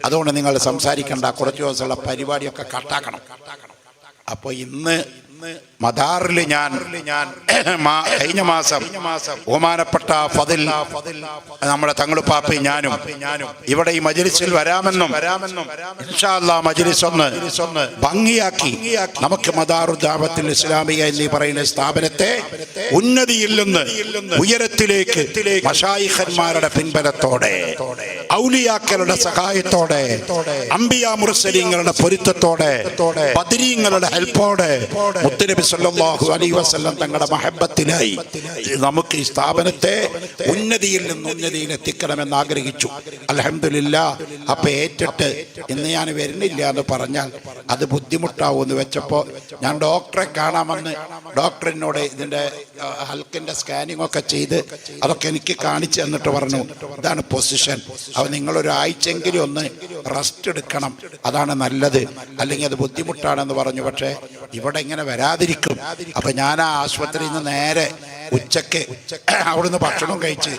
അതുകൊണ്ട് നിങ്ങൾ സംസാരിക്കേണ്ട, കുറച്ച് ദിവസമുള്ള പരിപാടിയൊക്കെ കട്ടാക്കണം. അപ്പൊ ഇന്ന് മദാറിൽ ഞാൻ കഴിഞ്ഞ മാസം ബഹുമാനപ്പെട്ട ഫദിൽ നമ്മുടെ തങ്ങളുപ്പാപ്പയും ഞാനും ഇവിടെ ഈ മജ്‌ലിസിൽ വരാമെന്നും ഇൻഷാ അല്ലാഹ് മജ്‌ലിസ് ഒന്ന് ഭംഗിയാക്കി നമുക്ക് മദാറുൽ ദഅവത്തുൽ ഇസ്ലാമിയ എന്നീ പറയുന്ന സ്ഥാപനത്തെ ഉന്നതിയിൽ നിന്ന് ഉയരത്തിലേക്ക് മശായിഖന്മാരുടെ പിൻബലത്തോടെ, ഔലിയാക്കളുടെ സഹായത്തോടെ, അംബിയാ മുർസലീങ്ങളുടെ പൊരുത്തത്തോടെ, ബദരീങ്ങളുടെ ഹെൽപ്പോടെ, മുത്തുനബി സല്ലല്ലാഹു അലൈഹി വസല്ലം തങ്ങളുടെ മഹബത്തിലായി നമുക്ക് ഈ സ്ഥാപനത്തെ ഉന്നതിയിൽ നിന്ന് ഉന്നതിയിൽ എത്തിക്കണമെന്ന് ആഗ്രഹിച്ചു. അൽഹംദുലില്ലാഹ്. അപ്പൊ ഏറ്റിട്ട് ഇന്ന് ഞാൻ വരുന്നില്ല എന്ന് പറഞ്ഞാൽ അത് ബുദ്ധിമുട്ടാവുമെന്ന് വെച്ചപ്പോൾ ഞാൻ ഡോക്ടറെ കാണാമെന്ന്, ഡോക്ടറിനോട് ഇതിന്റെ ഹൽക്കിന്റെ സ്കാനിങ് ഒക്കെ ചെയ്ത് അതൊക്കെ എനിക്ക് കാണിച്ചു തന്നിട്ട് പറഞ്ഞു, ഇതാണ് പൊസിഷൻ, അപ്പോൾ നിങ്ങളൊരാഴ്ചയെങ്കിലും ഒന്ന് റെസ്റ്റ് എടുക്കണം, അതാണ് നല്ലത്, അല്ലെങ്കിൽ അത് ബുദ്ധിമുട്ടാണെന്ന് പറഞ്ഞു. പക്ഷേ ഇവിടെ ഇങ്ങനെ വരാതിരിക്കും. അപ്പൊ ഞാൻ ആ ആശുപത്രിയിൽ നിന്ന് നേരെ ഉച്ചക്ക് അവിടുന്ന് ഭക്ഷണം കഴിച്ച്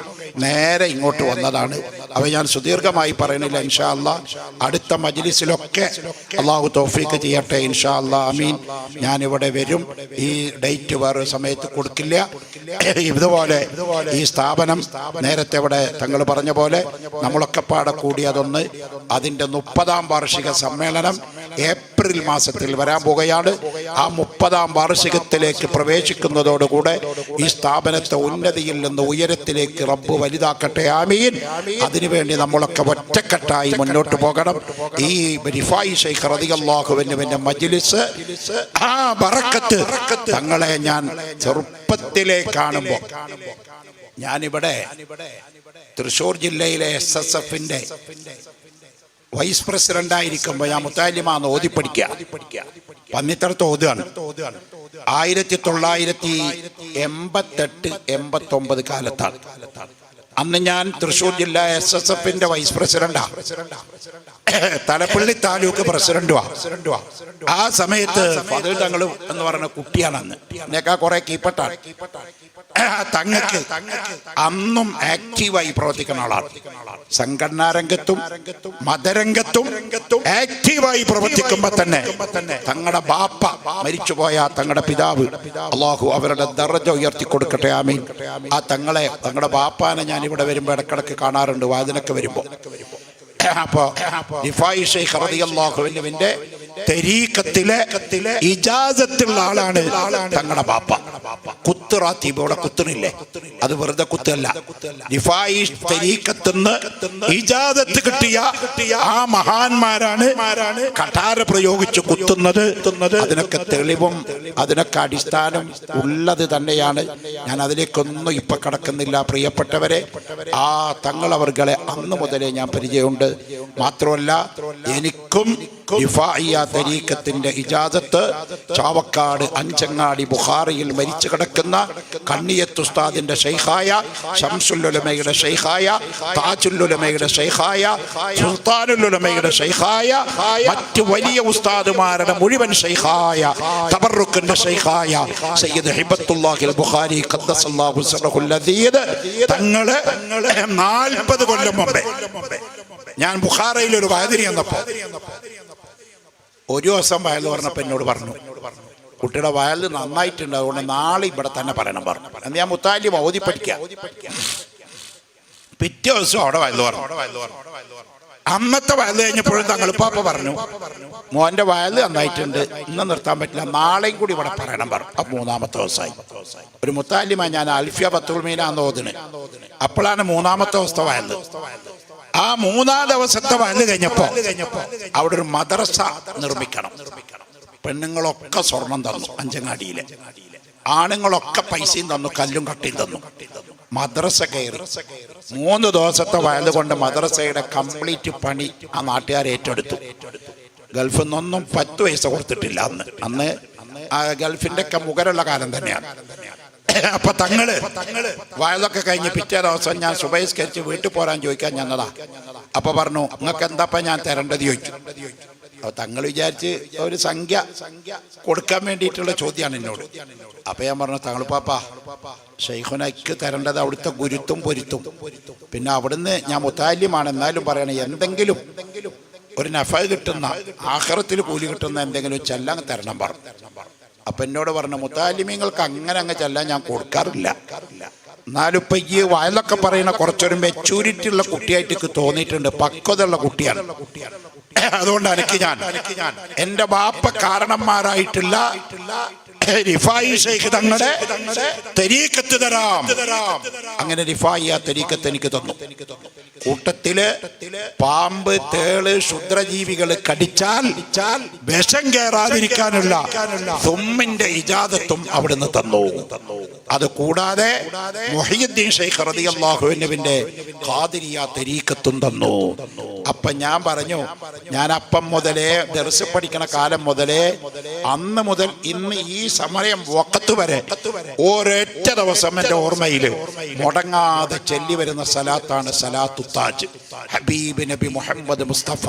നേരെ ഇങ്ങോട്ട് വന്നതാണ്. അപ്പോൾ ഞാൻ സുദീർഘമായി പറയണില്ല. ഇൻഷാ അല്ലാഹ് അടുത്ത മജ്‌ലിസിലൊക്കെ അള്ളാഹു തൗഫീഖ് ചെയ്യട്ടെ. ഇൻഷാ അല്ലാഹ് ആമീൻ. ഞാനിവിടെ വരും. ഈ ഡേറ്റ് വേറെ സമയത്ത് കൊടുക്കില്ല. ഇതുപോലെ ഈ സ്ഥാപനം നേരത്തെ ഇവിടെ തങ്ങൾ പറഞ്ഞ പോലെ നമ്മളൊക്കെ പാടെ കൂടി അതൊന്ന് അതിൻ്റെ 30ാം വാർഷിക സമ്മേളനം ഏപ്രിൽ മാസത്തിൽ വരാൻ പോകുകയാണ്. ആ 30ാം വാർഷികത്തിലേക്ക് പ്രവേശിക്കുന്നതോടുകൂടെ ഈ സ്ഥാപനത്തെ ഉന്നതിയിൽ നിന്ന് ഉയരത്തിലേക്ക് റബ്ബ് വലുതാക്കട്ടെ. ആമീൻ. അതിനുവേണ്ടി നമ്മളൊക്കെ ഒറ്റക്കെട്ടായി മുന്നോട്ട് പോകണം. ഈ റിഫായി ശൈഖ് റളിയല്ലാഹു അൻഹുവിന്റെ മജ്‌ലിസ്, ആ ബറക്കത്ത് തങ്ങളെ ഞാൻ ചെറുപ്പത്തിലേ കാണുമ്പോൾ, ഞാനിവിടെ തൃശ്ശൂർ ജില്ലയിലെ SSFന്റെ വൈസ് പ്രസിഡന്റായിരിക്കുമ്പോൾ ഞാൻ മുത്താലിമാന്ന് ഓതി പഠിക്കുക, പന്നിത്തടത്ത് ഓതുകയാണ്. 1988-89 കാലത്താണ്. അന്ന് ഞാൻ തൃശ്ശൂർ ജില്ല SSFന്റെ വൈസ് പ്രസിഡന്റാ, തലപ്പള്ളി താലൂക്ക് പ്രസിഡന്റുവാ. ആ സമയത്ത് ഫാദർ തങ്ങൾ എന്ന് പറയുന്ന കുട്ടിയാണ്. അന്ന് എന്നേക്കാ കുറെ കീപ്പട്ടാണ്. തങ്ങൾക്ക് അന്നും ആക്റ്റീവായി പ്രവർത്തിക്കുന്ന ആളാണ്. സംഘടനാ രംഗത്തും മതരംഗത്തും ആക്റ്റീവായി പ്രവർത്തിക്കുമ്പോ തന്നെ തങ്ങളുടെ ബാപ്പ മരിച്ചുപോയ തങ്ങളുടെ പിതാവ് അല്ലാഹു അവരുടെ ദറജ ഉയർത്തി കൊടുക്കട്ടെ. ആമീൻ. ആ തങ്ങളുടെ ബാപ്പാനെ ഞാൻ ഇവിടെ വരുമ്പോ ഇടക്കിടക്ക് കാണാറുണ്ട്, വാതിനൊക്കെ വരുമ്പോ. അപ്പോ റിഫായി ശൈഖ് റളിയല്ലാഹു അൻഹുവിന്റെ തരീഖത്തിലെ ഇജാസത്തുള്ള ആളാണ് തങ്ങളുടെ ബാപ്പ. കുത്ത് റാത്തീബ്, ഇവിടെ കുത്തുന്നില്ലേ, അത് വെറുതെ കുത്തല്ല. റിഫായി തരീഖത്തുനിന്ന് ഇജാസത്ത് കിട്ടിയ ആ മഹാന്മാരാണ് കഠാര പ്രയോഗിച്ച് കുത്തുന്നത്. അതിനൊക്കെ തെളിവും അതിനൊക്കെ അടിസ്ഥാനം ഉള്ളത് തന്നെയാണ്. ഞാൻ അതിലേക്കൊന്നും ഇപ്പൊ കടക്കുന്നില്ല. പ്രിയപ്പെട്ടവരെ, ആ തങ്ങളവർകളെ അന്ന് മുതലേ ഞാൻ പരിചയമുണ്ട്. മാത്രമല്ല എനിക്കും റിഫായിയ തരീഖത്തിന്റെ ഇജാസത്ത് ചാവക്കാട് അഞ്ചങ്ങാടി ബുഖാറിയിൽ മരിച്ചു കിടക്കുന്ന കണ്ണിയത്ത് ഉസ്താദിന്റെ ശൈഖായ, ശംസുൽ ഉലമയുടെ ശൈഖായ, താജുൽ ഉലമയുടെ ശൈഖായ, സുൽത്താനുൽ ഉലമയുടെ ശൈഖായ, മറ്റു വലിയ ഉസ്താദുമാരുടെ മുഴുവൻ ശൈഖായ, തബറുക്കിന്റെ ശൈഖായ സയ്യിദ് ഹിബത്തുല്ലാഹിൽ ബുഖാരി ഖദ്ദസല്ലാഹു സിർറഹുൽ അദീദ് തങ്ങള് 40 കൊല്ലം മുമ്പേ ഞാൻ ബുഖാറയിൽ ഒരു വയതിരി വന്നപ്പോ ഒരു ദിവസം വയൽ പറഞ്ഞപ്പോൾ എന്നോട് പറഞ്ഞു, കുട്ടിയുടെ വയൽ നന്നായിട്ടുണ്ട്, അതുകൊണ്ട് നാളെ ഇവിടെ തന്നെ പറയണം പറഞ്ഞു. എന്ന് ഞാൻ മുത്താലിം ഓതി പഠിക്കാം. പിറ്റേ ദിവസം അവിടെ വയൽ പറഞ്ഞു. അന്നത്തെ വയൽ കഴിഞ്ഞപ്പോഴും തങ്ങളുപ്പാപ്പ പറഞ്ഞു, മോന്റെ വയൽ നന്നായിട്ടുണ്ട്, ഇന്ന് നിർത്താൻ പറ്റില്ല, നാളെയും കൂടി ഇവിടെ പറയണം പറഞ്ഞു. അപ്പൊ 3ാമത്തെ ദിവസമായി. ഒരു മുത്താലിമ ഞാൻ അൽഫിയ ബത്തുൽ മീനാന്ന് ഓതിന്. അപ്പോഴാണ് 3ാമത്തെ ദിവസത്തെ വയൽ. ആ 3ാം ദിവസത്തെ വയൽ കഴിഞ്ഞപ്പോ അവിടെ ഒരു മദ്രസ നിർമ്മിക്കണം. പെണ്ണുങ്ങളൊക്കെ സ്വർണം തന്നു അഞ്ചങ്ങാടിയിലെ, ആണുങ്ങളൊക്കെ പൈസയും തന്നു, കല്ലും കട്ടിയും തന്നു. മദ്രസ കയറി 3 ദിവസത്തെ വയത് കൊണ്ട് മദ്രസയുടെ കംപ്ലീറ്റ് പണി ആ നാട്ടുകാർ ഏറ്റെടുത്തു. ഗൾഫിൽ നിന്നൊന്നും 10 പൈസ കൊടുത്തിട്ടില്ല അന്ന് ആ ഗൾഫിന്റെ ഒക്കെ മുഖരുള്ള കാലം തന്നെയാണ്. അപ്പൊ തങ്ങള് വയലൊക്കെ കഴിഞ്ഞ് പിറ്റേ ദിവസം ഞാൻ സുബഹിസ്കരിച്ച് വീട്ടിൽ പോരാൻ ചോദിക്കാൻ ഞങ്ങളാ. അപ്പൊ പറഞ്ഞു, നിങ്ങൾക്ക് എന്താപ്പ ഞാൻ തരേണ്ടത് ചോദിച്ചു. അപ്പൊ തങ്ങൾ വിചാരിച്ച് ഒരു സംഖ്യ കൊടുക്കാൻ വേണ്ടിയിട്ടുള്ള ചോദ്യമാണ് എന്നോട്. അപ്പൊ ഞാൻ പറഞ്ഞു, തങ്ങൾ പാപ്പാ, ഷെയ്ഖുനക്ക് തരേണ്ടത് അവിടുത്തെ ഗുരുത്തും പൊരുത്തും, പിന്നെ അവിടുന്ന് ഞാൻ മുത്താലിമാണ്, എന്നാലും പറയണേ എന്തെങ്കിലും ഒരു നഫ കിട്ടുന്ന ആഖിറത്തിൽ കൂലി കിട്ടുന്ന എന്തെങ്കിലും ചെല്ലാൻ തരണം പറഞ്ഞു. അപ്പൊ എന്നോട് പറഞ്ഞു, മുത്താലിമീങ്ങൾക്ക് അങ്ങനെ ചെല്ലാൻ ഞാൻ കൊടുക്കാറില്ല, എന്നാലും ഇപ്പൊ ഈ വയലൊക്കെ പറയുന്ന കുറച്ചൊരു മെച്ചൂരിറ്റി ഉള്ള കുട്ടിയായിട്ട് എനിക്ക് തോന്നിയിട്ടുണ്ട്, പക്വതയുള്ള കുട്ടിയാണ്. അതുകൊണ്ട് എനിക്ക് ഞാൻ എന്റെ ബാപ്പ കാരണന്മാരായിട്ടുള്ള റിഫായി ശൈഖ് തങ്ങളുടെ തരീഖത്ത് തരാം. അങ്ങനെ റിഫായി ആ തരീഖത്ത് എനിക്ക് തന്നു. കൂട്ടത്തില് പാമ്പ്, തേള്, ക്ഷുദ്രജീവികൾ കടിച്ചാൽ വിഷം കയറാതിരിക്കാനുള്ള തുമ്മിന്റെ ഇജാദത്തും അവിടുന്ന് തന്നു. അത് കൂടാതെ മുഹയ്യിദ്ദീൻ ശൈഖ് റളിയല്ലാഹു അൻഹുവിന്റെ ഖാദിരിയ തരീഖത്തും തന്നു. അപ്പൊ ഞാൻ പറഞ്ഞു, ഞാൻ അപ്പം മുതലേ ദർസ് പഠിക്കണ കാലം മുതലേ അന്ന് മുതൽ ഇന്ന് ഈ സമയം വഖത്ത് വരെ ഒരൊറ്റ ദിവസം എന്റെ ഓർമ്മയില് മുടങ്ങാതെ ചൊല്ലി വരുന്ന സലാത്താണ് സലാത്തു താജ്. ഹബീബ് നബി മുഹമ്മദ് മുസ്തഫ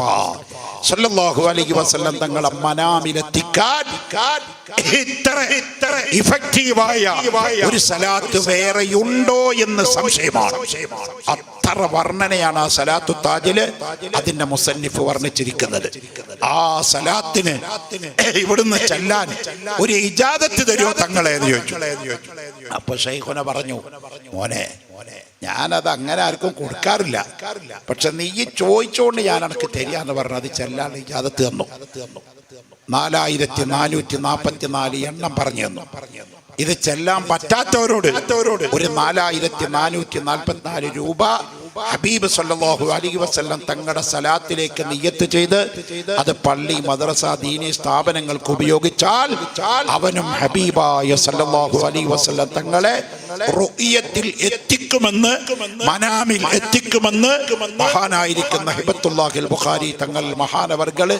സല്ലല്ലാഹു അലൈഹി വസല്ലം തങ്ങളെ മനാമിലെത്തിക്കാൻ ഇത്ര ഇഫക്റ്റീവായ ഒരു സലാത്ത് വേറെയുണ്ടോ എന്ന് സംശയമാണ്. അത്ര വർണ്ണനയാണ് ആ സലാത്തു താജില് അതിന്റെ മുസന്നിഫ് വർണ്ണിച്ചിരിക്കുന്നത്. ആ സലാത്തിന് ഇവിടുന്ന് ചെല്ലാൻ ഒരു ഇജാദത്ത് തരുമോ തങ്ങളെ എന്ന് ചോദിച്ചു. അപ്പൊ ശൈഖുന പറഞ്ഞു, മോനെ, ഞാനത് അങ്ങനെ ആർക്കും കൊടുക്കാറില്ല, പക്ഷെ നീ ചോദിച്ചോണ്ട് ഞാൻ എനിക്ക് തരികയെന്ന് പറഞ്ഞു. അത് ചെല്ലാൻ ഇജാദത്ത് തന്നു. 4444 എണ്ണം പറഞ്ഞു തന്നു. ഇത് ചെല്ലാൻ പറ്റാത്തവരോട് ഒരു 4444 രൂപ ഹബീബ് സല്ലല്ലാഹു അലൈഹി വസല്ലം തങ്ങളുടെ സലാത്തിലേക്ക് നിയ്യത്ത് ചെയ്ത് അത് പള്ളി, മദ്രസ, ദീനി സ്ഥാപനങ്ങൾക്ക് ഉപയോഗിച്ചാൽ അവനും ഹബീബായ സല്ലല്ലാഹു അലൈഹി വസല്ലം തങ്ങളെ റുഇയത്തിൽ എത്തിക്കുമെന്ന്, മനാമിൽ എത്തിക്കുമെന്ന് മഹാനായിരിക്കുന്ന ഹിബത്തുല്ലാഹിൽ ബുഖാരി തങ്ങൾ മഹാനവർകള്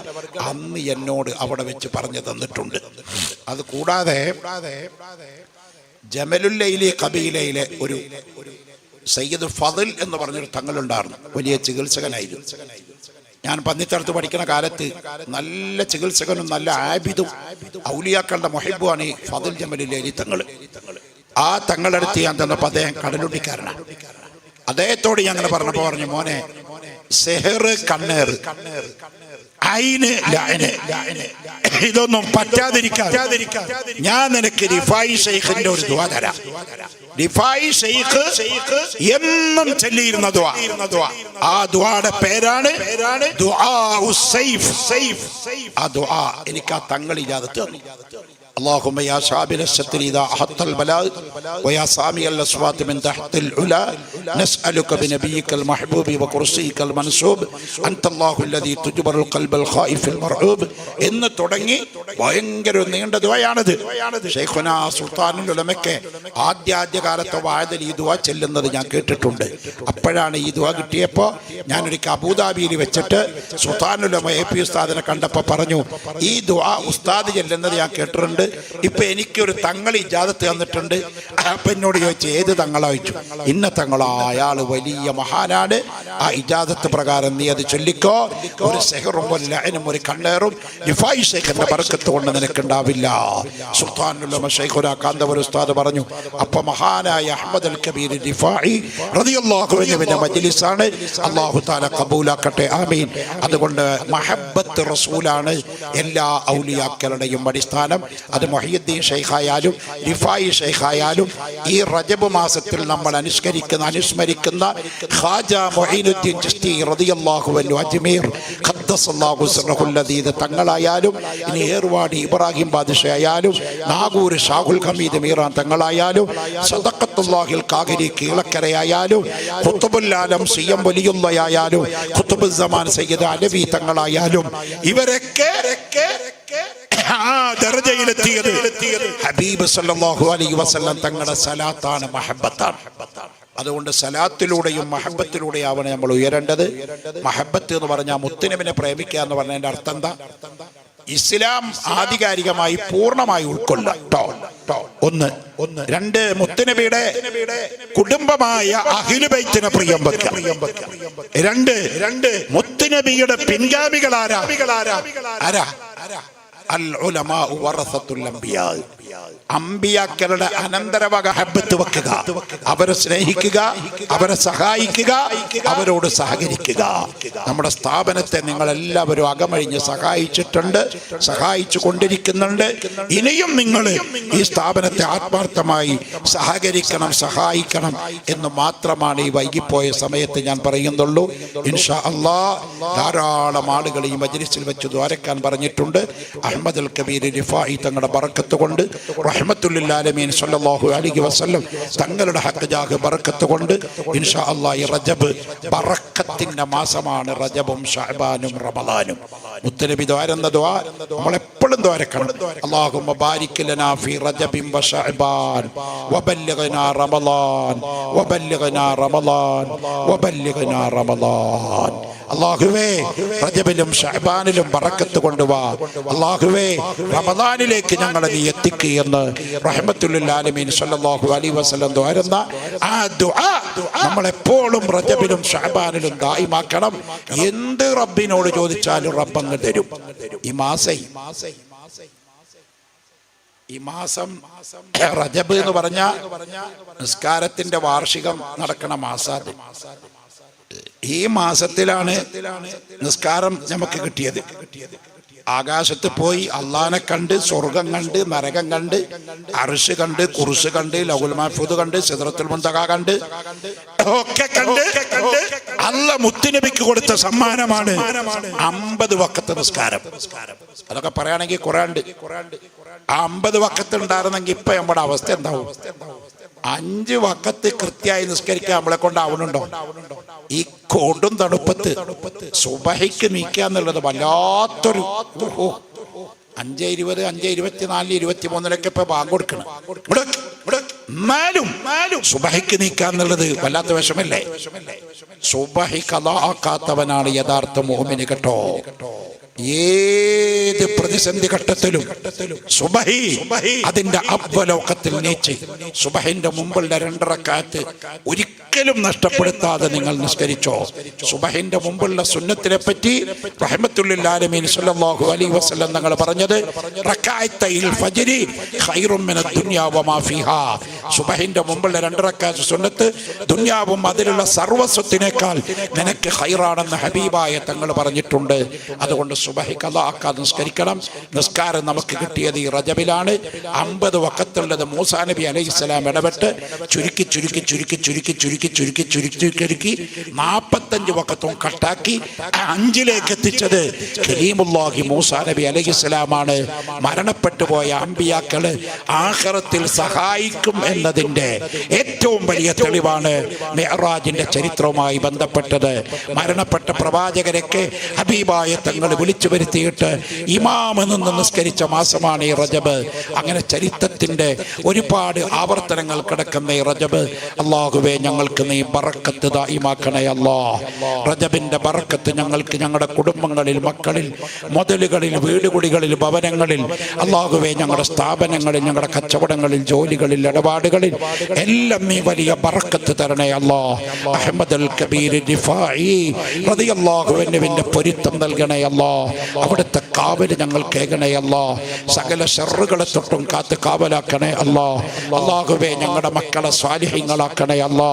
അന്ന് എന്നോട് അവിടെ വെച്ച് പറഞ്ഞു തന്നിട്ടുണ്ട്. അത് കൂടാതെ ജമലുല്ലൈലി ഖബീലയിലെ ഒരു സയ്യിദ് ഫദിൽ എന്ന് പറഞ്ഞൊരു തങ്ങളുണ്ടായിരുന്നു. വലിയ ചികിത്സകനായിരുന്നു. ഞാൻ പന്നിത്തടത്ത് പഠിക്കുന്ന കാലത്ത് നല്ല ചികിത്സകനും നല്ല ആബിദും ഔലിയാക്കളുടെ മുഹിബുമാണ് ഈ ഫദിൽ ജമലുല്ലൈലി തങ്ങൾ. ആ തങ്ങളടുത്ത് ഞാൻ തന്നപ്പോൾ അദ്ദേഹം കടലുണ്ടിക്കാരനാണ്. അദ്ദേഹത്തോട് ഞങ്ങൾ പറഞ്ഞപ്പോൾ പറഞ്ഞു, മോനെ, സെഹർ, കണ്ണേർ, ഐന്, ലഅന്, ഇതൊന്നും പറ്റാതിരിക്കാൻ ഞാൻ നിനക്ക് റിഫായി ശൈഖിന്റെ ഒരു ദുആ തരാം. റിഫായി ശൈഖ് എന്നും ചൊല്ലിയിരുന്ന ദുആ, ആ ദുആയുടെ പേരാണ് ദുആഉസ് സൈഫ്. ആ ദുആ എനിക്ക് ആ തങ്ങൾ ഇജാദത്ത് തന്നു. اللهم يا شابل الستر إذا أحط البلاء ويا سامي الأصوات من تحت العلا نسألك بنبيك المحبوب وكرسيك المنصوب أنت الله الذي تجبر القلب الخائف المرعوب എന്ന് തുടങ്ങി ഭയങ്കര നീണ്ട ദുആയാണിത്. ശൈഖുനാ സുൽത്താനുൽ ഉലമയ്ക്ക് ആദ്യകാലത്തെ വായതിൽ ഈ ദുആ ചെല്ലുന്നത് ഞാൻ കേട്ടിട്ടുണ്ട്. അപ്പോഴാണ് ഈ ദുആ കിട്ടിയപ്പോൾ ഞാനൊരിക്കൽ അബൂദാബിയിൽ വെച്ചിട്ട് സുൽത്താനുൽ ഉലമ AP ഉസ്താദിനെ കണ്ടപ്പോൾ പറഞ്ഞു, ഈ ദുആ ഉസ്താദ് ചെല്ലുന്നത് ഞാൻ കേട്ടിട്ടുണ്ട്, ഇപ്പൊ എനിക്കൊരു തങ്ങൾ ഇജാദത്ത് തന്നിട്ടുണ്ട്. അപ്പൊ എന്നോട് ചോദിച്ചു, ഏത് തങ്ങളാ ചോദിച്ചു. ഇന്ന തങ്ങളാ, അയാൾ വലിയ മഹാനാണ്, ആ ഇജാദത്ത് പ്രകാരം നീ അത് ചൊല്ലിക്കോ. ഒരു സെഹറും ഒരു ലഅനും ഒരു കണ്ണേറും റിഫായി ശൈഖിന്റെ ബർക്കത്ത് കൊണ്ട് നിനക്കുണ്ടാവില്ല. സുൽത്താനുൽ ഉലമ ശൈഖുനാ കാന്തപുരം ഉസ്താദ് പറഞ്ഞു. അപ്പൊ മഹാനായ അഹ്മദ് അൽ കബീർ റിഫായി റളിയല്ലാഹു അൻഹുവിന്റെ മജ്ലിസാണ്. അല്ലാഹു തആല കബൂലാക്കട്ടെ, ആമീൻ. അതുകൊണ്ട് മഹബ്ബത്ത് റസൂലാണ് എല്ലാ ഔലിയാക്കളുടെയും അടിസ്ഥാനം. അത് മുഹയ്യിദ്ദീൻ ശൈഖായാലും റിഫായി ശൈഖായാലും ഈ റജബ് മാസത്തിൽ നമ്മൾ അനുസ്മരിക്കുന്ന ഖാജ മുഈനുദ്ദീൻ ചിശ്തി റളിയല്ലാഹു അൻഹു അജ്മീർ ഖദ്ദസല്ലാഹു സിർറഹുൽ അദീദ് തങ്ങളായാലും, ഇനി ഏർവാടി ഇബ്രാഹിം ബാദ്ഷാ ആയാലും, നാഗൂർ ഷാഹുൽ ഹമീദ് മീറാൻ തങ്ങളായാലും, സദഖത്തുല്ലാഹിൽ ഖാഗിരി കീളക്കരയായാലും, ഖുത്ബുൽ ആലം സിയം വലിയുള്ളയായാലും, ഖുത്ബുൽ സമാൻ സയ്യിദ് അലവി തങ്ങളായാലും, ഇവരൊക്കെ ആ ദർജയിലെത്തിയത് ഹബീബ് സല്ലല്ലാഹു അലൈഹി വസല്ലം തങ്ങളുടെ സലാത്താണ്, മഹബ്ബത്താണ്. അതുകൊണ്ട് സലാത്തിലൂടെയും മഹബത്തിലൂടെയാവണം നമ്മൾ ഉയരേണ്ടത്. മഹബത്ത് എന്ന് പറഞ്ഞാൽ മുത്തുനബിനെ പ്രേമിക്കുക എന്ന് പറഞ്ഞതിന്റെ അർത്ഥം എന്താ? ഇസ്ലാം ആധികാരികമായി പൂർണ്ണമായി ഉൾക്കൊള്ളുക. ഒന്ന്. രണ്ട്, മുത്തുനബിയുടെ കുടുംബമായ അഹ്ലു ബൈത്തിനെ പ്രിയം വെക്കുക. രണ്ട്, മുത്തുനബിയുടെ പിൻഗാമികൾ ആരാ? അൽ ഉലമാ വറസത്തുൽ അംബിയാ. അമ്പിയാക്കളുടെ അനന്തരവക ഹബ്ബത്ത് വെക്കുക, അവരെ സ്നേഹിക്കുക, അവരെ സഹായിക്കുക, അവരോട് സഹകരിക്കുക. നമ്മുടെ സ്ഥാപനത്തെ നിങ്ങളെല്ലാവരും അകമഴിഞ്ഞ് സഹായിച്ചിട്ടുണ്ട്, സഹായിച്ചു കൊണ്ടിരിക്കുന്നുണ്ട്. ഇനിയും നിങ്ങൾ ഈ സ്ഥാപനത്തെ ആത്മാർത്ഥമായി സഹകരിക്കണം, സഹായിക്കണം എന്ന് മാത്രമാണ് ഈ വൈകിപ്പോയ സമയത്ത് ഞാൻ പറയുന്നുള്ളൂ. ഇൻഷാ അല്ലാഹ് ധാരാളം ആളുകൾ ഈ മജ്ലിസിൽ വെച്ച് ദ്വാരക്കാൻ പറഞ്ഞിട്ടുണ്ട്. അഹ്മദ് അൽ കബീർ റിഫായി തങ്ങളുടെ ബറക്കത്ത് കൊണ്ട്, റഹ്മത്തുൽ ആലമീൻ സല്ലല്ലാഹു അലൈഹി വസല്ലം തങ്ങളുടെ ഹഖ് ജാഹ് ബറക്കത്ത് കൊണ്ട് ഇൻഷാ അല്ലാഹ് ഈ റജബ് ബറക്കത്തിന്റെ മാസമാണ്. റജബും ശഅബാനും റമളാനും. മുത്തനബി ദ്വാരെന്ന ദുആ നമ്മൾ എപ്പോഴും ദ്വാരക്കണം. അല്ലാഹുമ്മ ബാരിക് ലനാ ഫീ റജബിൻ വ ശഅബാൻ വബല്ലിഗ്നാ റമളാൻ വബല്ലിഗ്നാ റമളാൻ വബല്ലിഗ്നാ റമളാൻ. അല്ലാഹുവേ റജബിലും ശഅബാനിലും ബറക്കത്ത് കൊണ്ടുവാ. അല്ലാഹുവേ റമളാനിലേക്ക് ഞങ്ങളെ നീ എത്തിക്കുകയെന്ന് റഹ്മത്തുൽ ആലമീൻ സല്ലല്ലാഹു അലൈഹി വസല്ലം ദ്വാരുന്ന ആ ദുആ നമ്മൾ എപ്പോഴും റജബിലും ശഅബാനിലും ദായിമാക്കണം. എന്ത് റബ്ബിനോട് ചോദിച്ചാലും റബ്ബ് അങ്ങ് തരും. ഈ മാസം റജബ് എന്ന് പറഞ്ഞ നിസ്കാരത്തിന്റെ വാർഷികം നടക്കണ മാസാത്. ഈ മാസത്തിലാണ് നിസ്കാരം നമുക്ക് കിട്ടിയത്. ആകാശത്ത് പോയി അള്ളാനെ കണ്ട്, സ്വർഗം കണ്ട്, നരകം കണ്ട്, അർശ് കണ്ട്, കുർശ് കണ്ട്, ലൗഹുൽ മഹ്ഫൂദ് കണ്ട്, സിദ്റത്തുൽ മുൻതഖ കണ്ട്, ഒക്കെ കണ്ട് അല്ലാ മുത്തുനബിക്ക് കൊടുത്ത സമ്മാനമാണ് 50 വഖത്ത് നിസ്കാരം. അതൊക്കെ പറയുകയാണെങ്കിൽ കുറേയുണ്ട്. ആ 50 വഖത്ത് ഉണ്ടായിരുന്നെങ്കിൽ ഇപ്പൊ നമ്മുടെ അവസ്ഥ എന്താവും? 5 വഖത്ത് കൃത്യമായി നിസ്കരിക്കാൻ നമ്മളെ കൊണ്ടാവുന്നുണ്ടോ? ഈ കൊടും തണുപ്പത്ത് സുബഹിക്ക് നീക്കുക എന്നുള്ളത് വല്ലാത്തൊരു 5:20, 5:24, 23 ഇപ്പൊ ബാങ്ക് കൊടുക്കണം. എന്നാലും സുബഹിക്ക് നീക്കുക എന്നുള്ളത് വല്ലാത്ത വിഷമല്ലേ? സുബഹി ഖളാ ആക്കാത്തവനാണ് യഥാർത്ഥ മുഅ്മിൻ കേട്ടോ. ഏത് പ്രതിസന്ധി ഘട്ടത്തിലും സുബഹി അതിന്റെ അവലോകത്തിൽ നീച്ച് സുബഹിന്റെ മുമ്പുള്ള 2 റക്അത്ത് ഒരിക്കലും നഷ്ടപ്പെടുത്താതെ നിങ്ങൾ നിസ്കരിച്ചോ. സുബഹിന്റെ മുമ്പുള്ള സുന്നത്തിനെ പറ്റി റഹ്മത്തുൽ ആലമീൻ സല്ലല്ലാഹു അലൈഹി വസല്ലം തങ്ങൾ പറഞ്ഞത് റക്അത്തൈൽ ഫജ്രി ഖൈറും മിനദ് ദുനിയാ വമാ ഫീഹാ. സുബഹിന്റെ മുമ്പുള്ള 2 റക്അത്ത് സുന്നത്ത് ദുനിയാവും അതിലുള്ള സർവസ്വത്തിനേക്കാൾ നിനക്ക് ഖൈറാണെന്ന് ഹബീബായ തങ്ങൾ പറഞ്ഞിട്ടുണ്ട്. അതുകൊണ്ട് സുബഹി ഖളാ ആക്കാതെ നിസ്കരിക്കണം. നിസ്കാരം നമുക്ക് കിട്ടിയത് ഈ റജബിലാണ്. 50 വഖത്തുള്ളത് മൂസാ നബി അലൈഹിസ്സലാം ഇടപെട്ട് ചുരുക്കി 45 വഖത്തും കട്ടാക്കി 5ലേക്ക് എത്തിച്ചത് കലീമുല്ലാഹി മൂസാ നബി അലൈഹിസ്സലാമാണ്. മരണപ്പെട്ടു പോയ അമ്പിയാക്കള് ആഖിറത്തിൽ സഹായിക്കും എന്നതിന്റെ ഏറ്റവും വലിയ തെളിവാണ് മിഅ്റാജിന്റെ ചരിത്രവുമായി ബന്ധപ്പെട്ടത്. മരണപ്പെട്ട പ്രവാചകരൊക്കെ ഹബീബായ തങ്ങൾ വിളിച്ചു വരുത്തിയിട്ട് ഇമാമ നിന്ന് നിസ്കരിച്ച മാസമാണ് ഈ റജബ്. അങ്ങനെ ചരിത്രത്തിന്റെ ഒരുപാട് ആവർത്തനങ്ങൾ കിടക്കുന്ന ഈ റജബ് അല്ലാഹുവേ ഞങ്ങൾക്ക് നീ ബറക്കത്ത് ദായിമാക്കണേ അല്ലാ. റജബിന്റെ ബറക്കത്ത് ഞങ്ങൾക്ക് ഞങ്ങളുടെ കുടുംബങ്ങളിൽ, മക്കളിൽ, മുതലുകളിൽ, വീടുകുടികളിൽ, ഭവനങ്ങളിൽ, അല്ലാഹുവേ ഞങ്ങളുടെ സ്ഥാപനങ്ങളിൽ, ഞങ്ങളുടെ കച്ചവടങ്ങളിൽ, ജോലികളിൽ, ഇടപാടുകളിൽ എല്ലാം നീ വലിയ ബറക്കത്ത് തരണേ അല്ലാ. അഹ്മദ് അൽ കബീർ റിഫായി റളിയല്ലാഹു അൻഹുവിന്റെ പൊരുത്തം നൽകണേ അല്ലാ. അവിടുത്തെ കാവല് ഞങ്ങൾ കേൾക്കണേ അല്ലാ. സകല ശർറുകളെ തൊട്ടും കാത്ത് കാവലാക്കണേ അല്ലാ. അല്ലാഹുവേ ഞങ്ങളുടെ മക്കളെ സ്വാലിഹീങ്ങളാക്കണേ അല്ലാ.